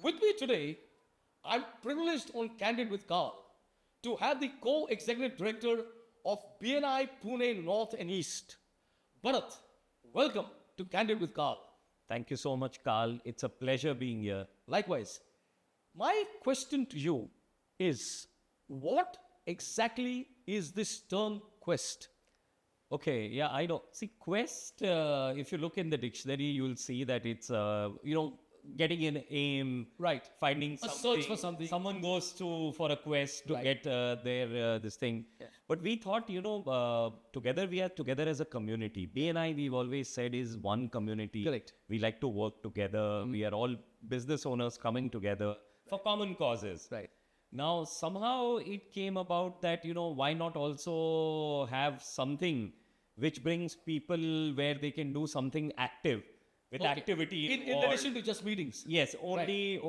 With me today, I'm privileged on Candid with Karl to have the co-executive director of BNI Pune North and East. Bharat, welcome to Candid with Karl. Thank you so much, Karl. It's a pleasure being here. Likewise, my question to you is, what exactly is this term quest? Okay, yeah, I know. See, quest, if you look in the dictionary, you'll see that it's, getting an aim, Right. finding A something. search for something. Someone goes for a quest to Right. get this thing. Yeah. But we thought, together we are together as a community. BNI, we've always said, is one community. Correct. We like to work together. We are all business owners coming together for common causes. Right. Now, somehow it came about that, why not also have something which brings people where they can do something active with Okay. activity. In involved. addition to just meetings. Yes, only,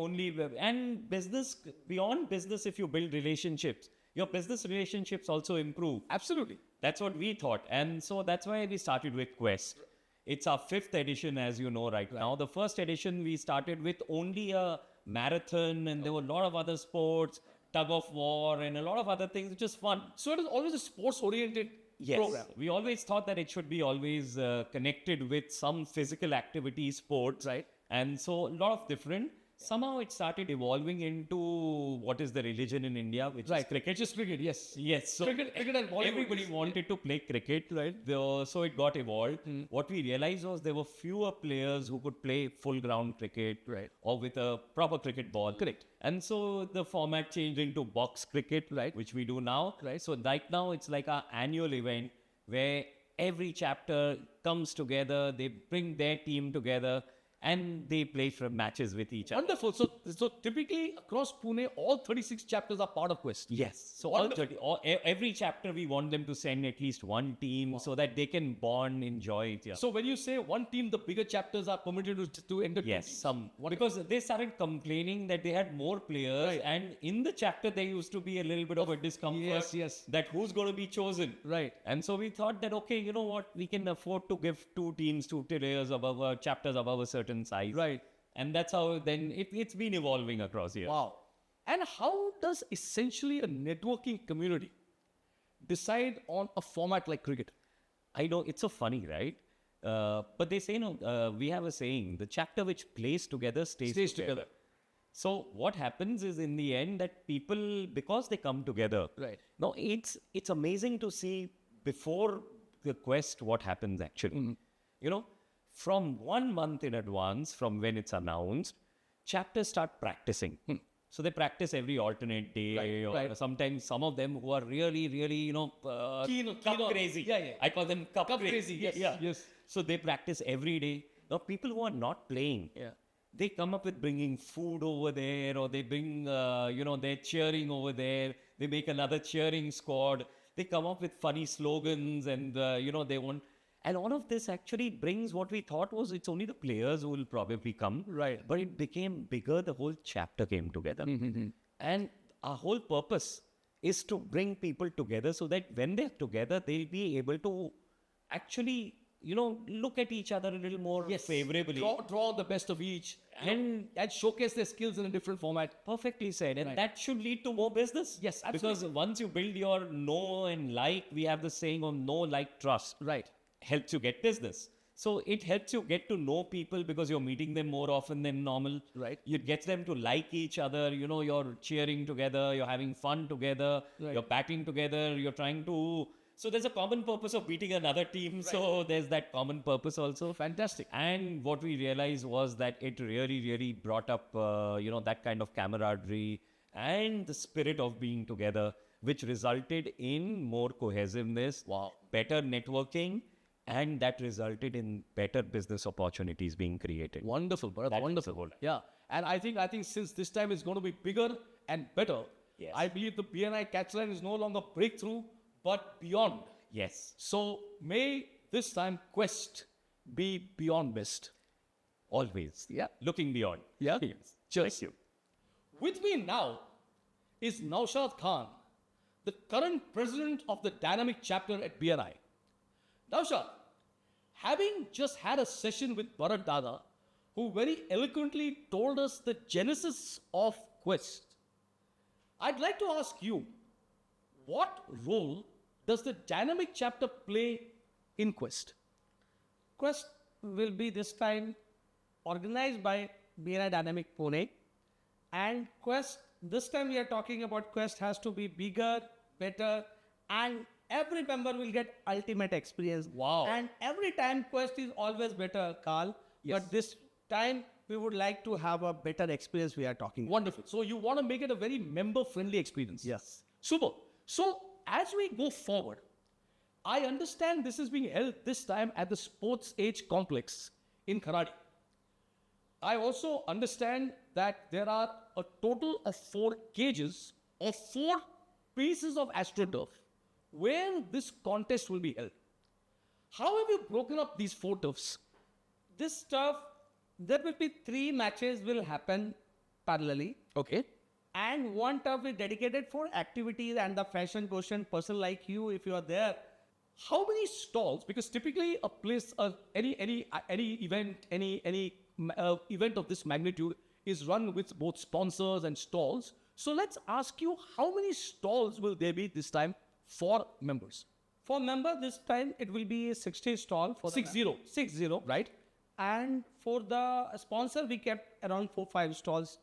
and business, beyond business, if you build relationships, your business relationships also improve. Absolutely. That's what we thought. And so that's why we started with Quest. It's our 5th edition, as you know, right now. The first edition, we started with only a marathon, and there were a lot of other sports, tug of war, and a lot of other things, which is fun. So it is always a sports-oriented program. We always thought that it should be always connected with some physical activity, sports. Right. And so a lot of different. Somehow it started evolving into what is the religion in India, which is cricket. Just cricket, yes. Yes. So Cricket and volleyball. everybody wanted to play cricket. Right. So it got evolved. What we realized was there were fewer players who could play full ground cricket. Right. Or with a proper cricket ball. Correct. And so the format changed into box cricket, Right. which we do now. Right. So right now it's like our annual event where every chapter comes together, they bring their team together, and they play for matches with each other. Wonderful. So typically across Pune, all 36 chapters are part of Quest. Yes. So every chapter we want them to send at least one team so that they can bond, enjoy it. Yeah. So when you say one team, the bigger chapters are permitted to enter. Yes, two teams. some because they started complaining that they had more players, and in the chapter there used to be a little bit of a discomfort. Yes. That who's going to be chosen. Right. And so we thought that okay, you know what, we can afford to give 2 teams, 2 players above chapters above a certain size. Right. And that's how then it's been evolving across here. Wow. And how does essentially a networking community decide on a format like cricket? I know it's so funny, right? But they say, we have a saying, the chapter which plays together stays together. So what happens is in the end that people, because they come together, Right. no, it's amazing to see before the quest what happens actually. From 1 month in advance from when it's announced, chapters start practicing. So they practice every alternate day, or sometimes some of them who are really, cup crazy. Yeah. I call them cup crazy, yes, yes. So they practice every day. Now people who are not playing, they come up with bringing food over there, or they bring, they're cheering over there. They make another cheering squad. They come up with funny slogans, and they want. And all of this actually brings what we thought was it's only the players who will probably come. Right. But it became bigger. The whole chapter came together. And our whole purpose is to bring people together so that when they're together, they'll be able to actually, look at each other a little more favorably. Draw the best of each and showcase their skills in a different format. Perfectly said. And that should lead to more business. Yes, absolutely. Because once you build your know and like, we have the saying of know, like, trust. Right. Helps you get business. So it helps you get to know people because you're meeting them more often than normal. Right. It gets them to like each other. You're cheering together. You're having fun together. Right. You're batting together. You're trying to... So there's a common purpose of beating another team. So there's that common purpose also. Fantastic. And what we realized was that it really, really brought up, that kind of camaraderie and the spirit of being together, which resulted in more cohesiveness, better networking, and that resulted in better business opportunities being created. Wonderful, Bharat. That Wonderful. is the whole- Yeah. And I think since this time is going to be bigger and better, Yes. I believe the BNI catchline is no longer breakthrough, but beyond. Yes. So may this time Quest be beyond best. Always. Yeah. Looking beyond. Yeah. Yes. Cheers. Thank you. With me now is Naushad Khan, the current president of the Dynamic Chapter at BNI. Naushad, having just had a session with Bharat Daga, who very eloquently told us the genesis of Quest. I'd like to ask you, what role does the dynamic chapter play in Quest? Quest will be this time organized by BNI Dynamic Pune. And Quest, this time we are talking about Quest has to be bigger, better, and every member will get ultimate experience. Wow. And every time Quest is always better, Karl. Yes. But this time we would like to have a better experience we are talking about. Wonderful. So you want to make it a very member-friendly experience. Yes. Super. So as we go forward, I understand this is being held this time at the Sports Age Complex in Kharadi. I also understand that there are a total of 4 cages of 4 pieces of AstroTurf where this contest will be held. How have you broken up these 4 turfs? This stuff, there will be 3 matches will happen parallelly. Okay. And one turf is dedicated for activities and the fashion question person like you, if you are there. How many stalls? Because typically a place, any event, event of this magnitude is run with both sponsors and stalls. So let's ask you, how many stalls will there be this time for members? For member, this time it will be a 60 stall. For 60. 60. Right? And for the sponsor, we kept around 4-5 stalls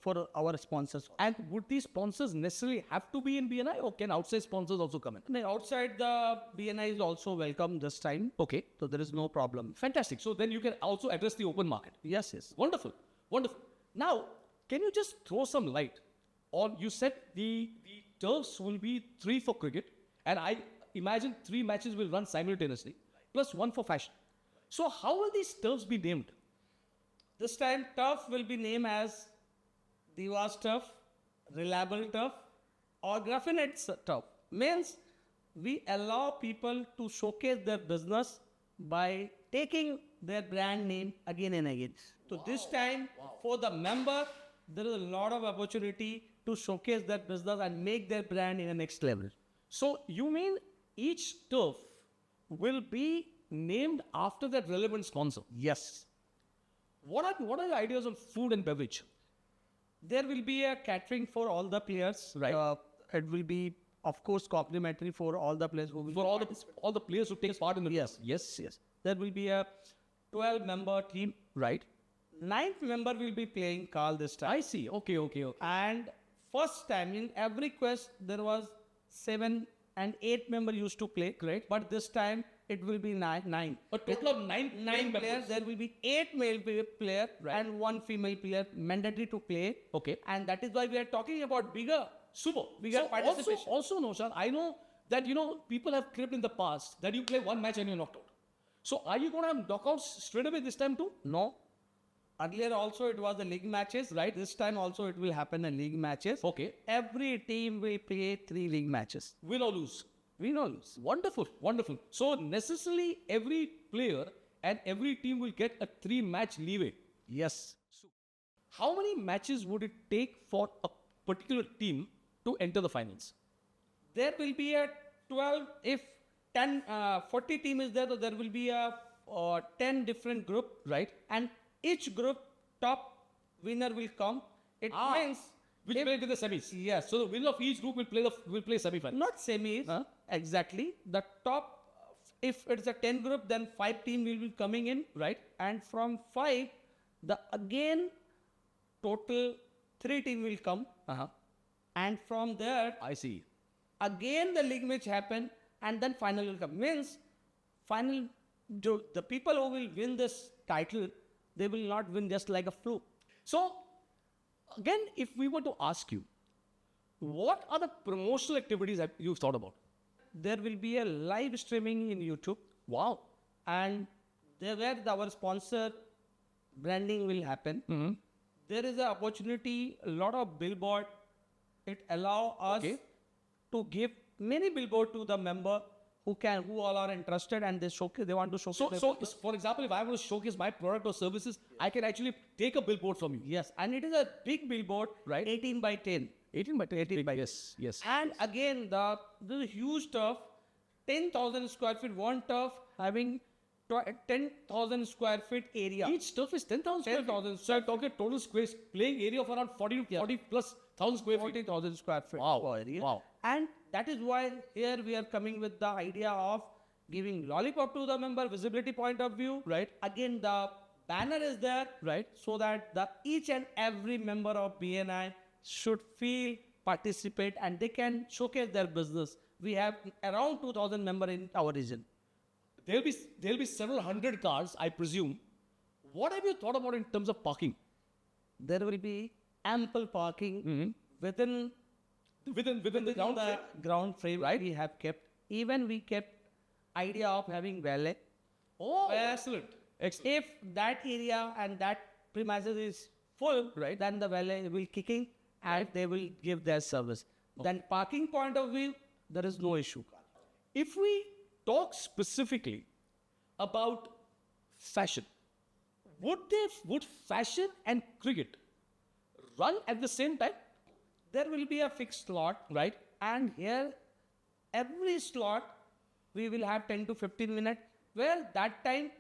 for our sponsors. And would these sponsors necessarily have to be in BNI, or can outside sponsors also come in? And outside the BNI is also welcome this time. Okay. So there is no problem. Fantastic. So then you can also address the open market. Yes, yes. Wonderful. Wonderful. Now, can you just throw some light on, you said the turfs will be 3 for cricket, and I imagine 3 matches will run simultaneously, plus 1 for fashion. So how will these turfs be named? This time turf will be named as Diva's turf, reliable turf, or graffinate turf. Means we allow people to showcase their business by taking their brand name again and again. So this time for the member, there is a lot of opportunity to showcase their business and make their brand in the next level. So you mean each turf will be named after that relevant sponsor? Yes. What are your ideas on food and beverage? There will be a catering for all the players. Right. It will be, of course, complimentary for all the players who will For all the players who take part in the Yes, yes, yes. There will be a 12-member team. Right. 9th member will be playing Karl this time. I see. Okay. And first time in every quest there was 7 and 8 member used to play. Great. But this time it will be 9. A total of 9 Nine players. members. There will be 8 male player Right. and 1 female player mandatory to play. Okay. And that is why we are talking about bigger. Super. Bigger So participation. also, Naushad, I know that, people have cribbed in the past that you play 1 match and you're knocked out. So are you going to have knockouts straight away this time too? No. Earlier also it was the league matches. Right. This time also it will happen in league matches. Okay. Every team will play 3 league matches. Win or lose. We know lose. Wonderful. So necessarily every player and every team will get a 3-match leeway. Yes. How many matches would it take for a particular team to enter the finals? There will be a 12, if 40 team is there, so there will be a 10 different group. Right. And each group top winner will come. It means Which if- play to the semis. Yes. So the winner of each group will play semi-final. not semis Huh? exactly. The top, if it's a 10 group, then 5 team will be coming in. Right. And from 5, the again total 3 team will come. And from there, I see. again the league match happen, and then final will come. Means final, the people who will win this title, they will not win just like a fluke. So again, if we were to ask you, what are the promotional activities that you've thought about? There will be a live streaming in YouTube, Wow. and there where our sponsor branding will happen. There is an opportunity, a lot of billboard. It allow us Okay. to give many billboard to the member who all are interested, and they want to showcase. So for example, if I want to showcase my product or services, I can actually take a billboard from you. yes, and it is a big billboard, Right. 18 by 10. 18 by 10. 18 by Yes. And again, this huge turf, 10,000 square feet, one turf having 10,000 square feet area. Each turf is 10,000 square feet. 10,000 So I'm talking total space, playing area of around 40 to 40 plus thousand square feet. 40,000 square feet Wow. per area. Wow. And that is why here we are coming with the idea of giving lollipop to the member, visibility point of view. Right. Again, the banner is there. Right. So that the each and every member of BNI should feel, participate, and they can showcase their business. We have around 2,000 members in our region. There'll be several hundred cars, I presume. What have you thought about in terms of parking? There will be ample parking within Within the ground the frame? ground frame. Right. We have kept, even we kept idea of having valet. Oh, Where excellent. Excellent. If that area and that premises is full, Right. then the valet will kicking and they will give their service. Then parking point of view, there is no issue. If we talk specifically about fashion, would fashion and cricket run at the same time? There will be a fixed slot, Right. and here every slot we will have 10 to 15 minutes where that time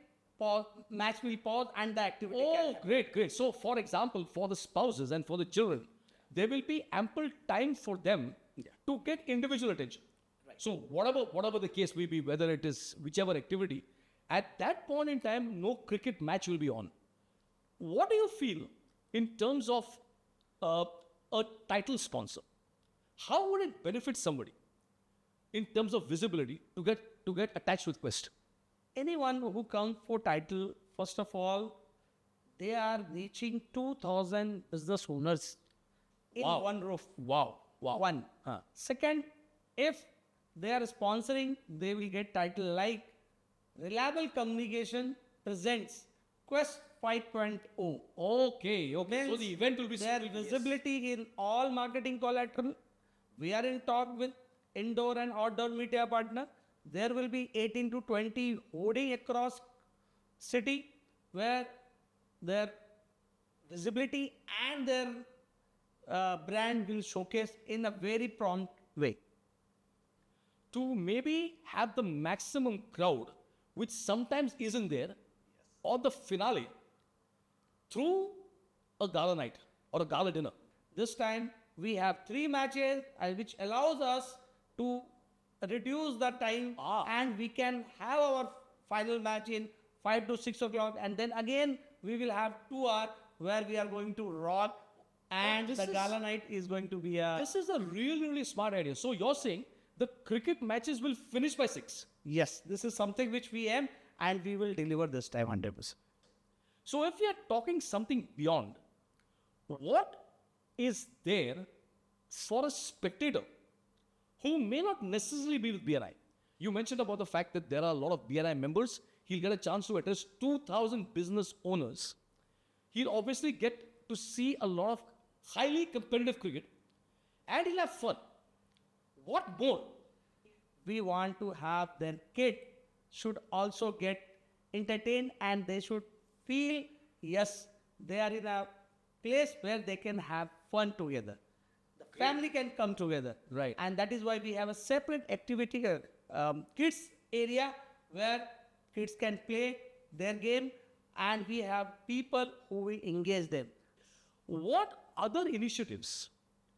match will pause and the activity can Oh, great. So, for example, for the spouses and for the children, there will be ample time for them to get individual attention. So, whatever the case may be, whether it is whichever activity, at that point in time, no cricket match will be on. What do you feel in terms of a title sponsor? How would it benefit somebody in terms of visibility to get attached with Quest? anyone who comes for title, first of all, they are reaching 2,000 business owners in Wow. one roof. Wow. One. Second, if they are sponsoring, they will get title like Reliable Communication presents Quest 5.0. Okay. So Means the event will be their yes. visibility in all marketing collateral. We are in talk with indoor and outdoor media partner. There will be 18 to 20 hoarding across city where their visibility and their brand will showcase in a very prompt way. To maybe have the maximum crowd, which sometimes isn't there, or the finale through a gala night or a gala dinner. This time we have 3 matches which allows us to reduce the time and we can have our final match in 5 to 6 o'clock, and then again we will have 2 hours where we are going to rock, and this the is- gala night is going to be a This is a really smart idea. So you're saying the cricket matches will finish by 6. yes, this is something which we aim and we will deliver this time 100%. So if we are talking something beyond, what is there for a spectator who may not necessarily be with BNI? You mentioned about the fact that there are a lot of BNI members. He'll get a chance to address 2,000 business owners. He'll obviously get to see a lot of highly competitive cricket and he'll have fun. What more? We want to have their kid should also get entertained and they should feel, yes, they are in a place where they can have fun together. The family can come together. Right. And that is why we have a separate activity, kids area where kids can play their game and we have people who will engage them. What other initiatives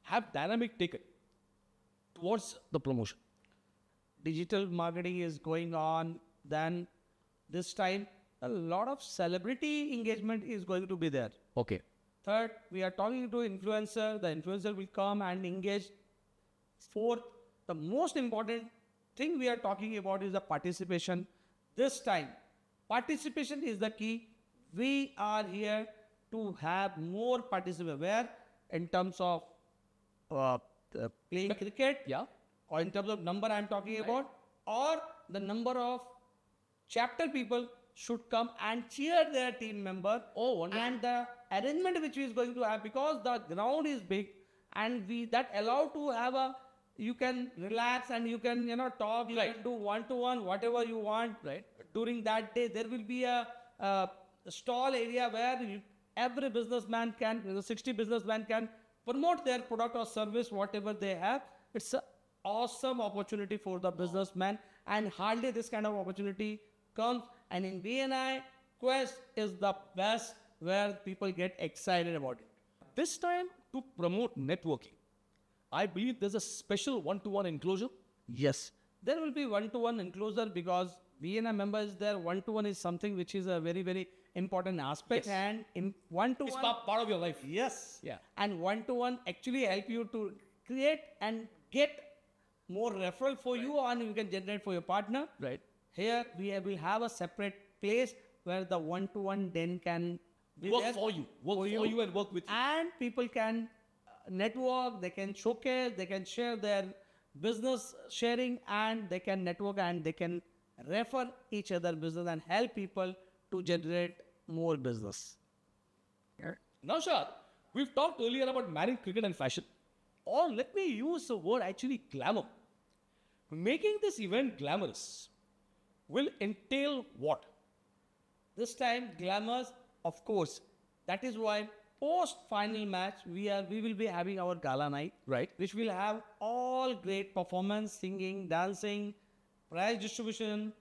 have Dynamic taken towards the promotion? Digital marketing is going on. Then this time a lot of celebrity engagement is going to be there. Okay. Third, we are talking to influencer. The influencer will come and engage. Fourth, the most important thing we are talking about is the participation. This time, participation is the key. We are here to have more participation. Where in terms of playing cricket, Yeah. or in terms of number I am talking about, or the number of chapter people should come and cheer their team member. Oh, wonderful. And the arrangement which we is going to have, because the ground is big and we that allow to have a, you can relax and you can talk, you Right. can do one-to-one whatever you want. Right. During that day there will be a stall area where every businessman can, 60 businessman can promote their product or service whatever they have. It's an awesome opportunity for the businessman, and hardly this kind of opportunity comes. And in BNI, Quest is the best where people get excited about it. This time, to promote networking, I believe there's a special one-to-one enclosure. Yes. There will be one-to-one enclosure because BNI members there. One-to-one is something which is a very, very important aspect. Yes. And in It's one-to-one, part of your life. yes. Yeah. And one-to-one actually help you to create and get more referral for you and you can generate for your partner. Right. Here we will have a separate place where the one-to-one then can be Work there for you. Work for you and work with you. and people can network, they can showcase, they can share their business sharing and they can network and they can refer each other business and help people to generate more business. Naushad, we've talked earlier about marrying cricket and fashion. Or let me use the word actually glamour. Making this event glamorous will entail what? This time Glamorous, of course. That is why post final match we will be having our Gala Night, Right. which will have all great performance, singing, dancing, prize distribution,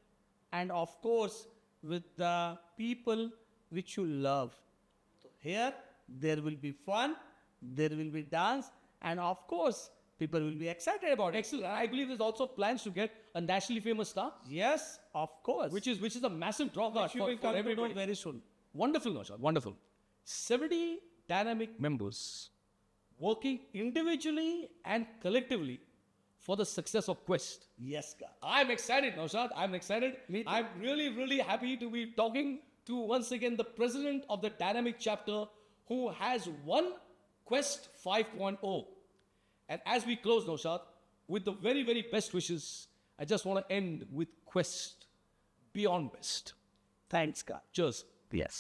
and of course with the people which you love. So here there will be fun, there will be dance, and of course people will be excited about it. Excellent. And I believe there's also plans to get a nationally famous star, Yes, of course. which is a massive draw card which you for, will for come to know everybody. very soon. Wonderful, Naushad. Wonderful. 70 dynamic members working individually and collectively for the success of Quest. Yes, Karl. I'm excited, Naushad. I'm excited. Me too. I'm really, really happy to be talking to once again the president of the Dynamic Chapter who has won Quest 5.0. And as we close, Naushad, with the very, very best wishes, I just want to end with Quest beyond best. Thanks, Karl. Cheers. Yes.